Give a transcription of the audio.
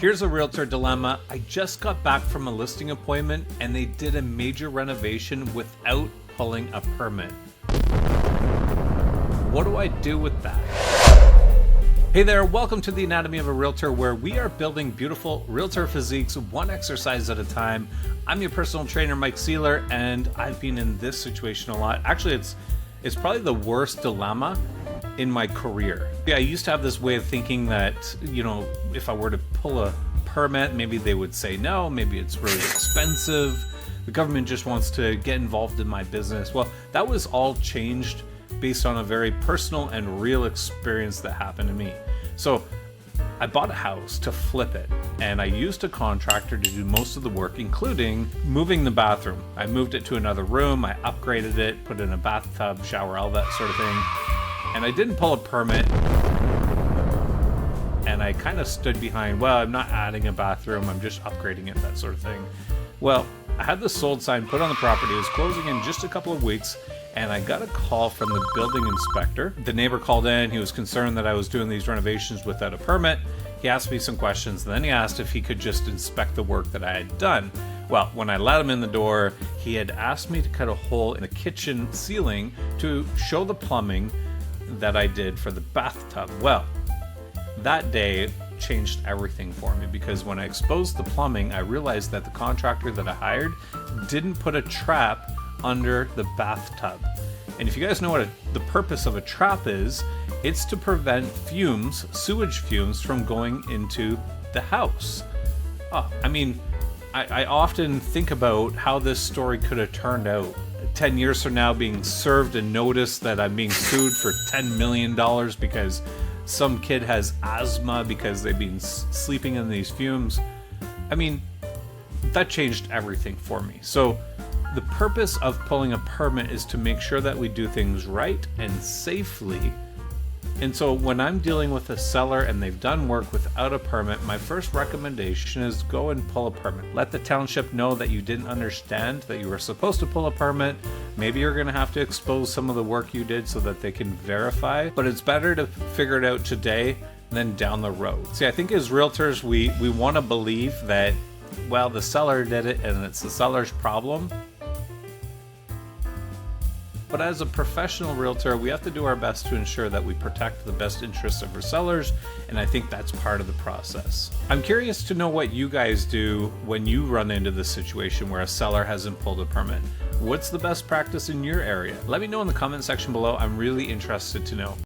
Here's a realtor dilemma. I just got back from a listing appointment and they did a major renovation without pulling a permit. What do I do with that? Hey there, welcome to the Anatomy of a Realtor, where we are building beautiful realtor physiques one exercise at a time. I'm your personal trainer, Mike Seeler, and I've been in this situation a lot. Actually, it's probably the worst dilemma in my career. I used to have this way of thinking that, if I were to pull a permit, maybe they would say no, maybe it's really expensive. The government just wants to get involved in my business. Well, that was all changed based on a very personal and real experience that happened to me. So I bought a house to flip it, and I used a contractor to do most of the work, including moving the bathroom. I moved it to another room, I upgraded it, put in a bathtub, shower, all that sort of thing. And I didn't pull a permit, and I kind of stood behind, well, I'm not adding a bathroom, I'm just upgrading it, that sort of thing. Well, I had the sold sign put on the property. It was closing in just a couple of weeks, and I got a call from the building inspector. The neighbor called in. He was concerned that I was doing these renovations without a permit. He asked me some questions, and then he asked if he could just inspect the work that I had done. Well, when I let him in the door, he had asked me to cut a hole in the kitchen ceiling to show the plumbing that I did for the bathtub. Well, that day changed everything for me, because when I exposed the plumbing, I realized that the contractor that I hired didn't put a trap under the bathtub. And if you guys know what the purpose of a trap is, it's to prevent fumes, sewage fumes, from going into the house. I often think about how this story could have turned out. 10 years from now, being served a notice that I'm being sued for $10 million because some kid has asthma because they've been sleeping in these fumes. That changed everything for me. So the purpose of pulling a permit is to make sure that we do things right and safely. And so when I'm dealing with a seller and they've done work without a permit, my first recommendation is go and pull a permit. Let the township know that you didn't understand that you were supposed to pull a permit. Maybe you're going to have to expose some of the work you did so that they can verify, but it's better to figure it out today than down the road. See, I think as realtors, we want to believe that, well, the seller did it and it's the seller's problem. But as a professional realtor, we have to do our best to ensure that we protect the best interests of our sellers, and I think that's part of the process. I'm curious to know what you guys do when you run into this situation where a seller hasn't pulled a permit. What's the best practice in your area? Let me know in the comment section below. I'm really interested to know.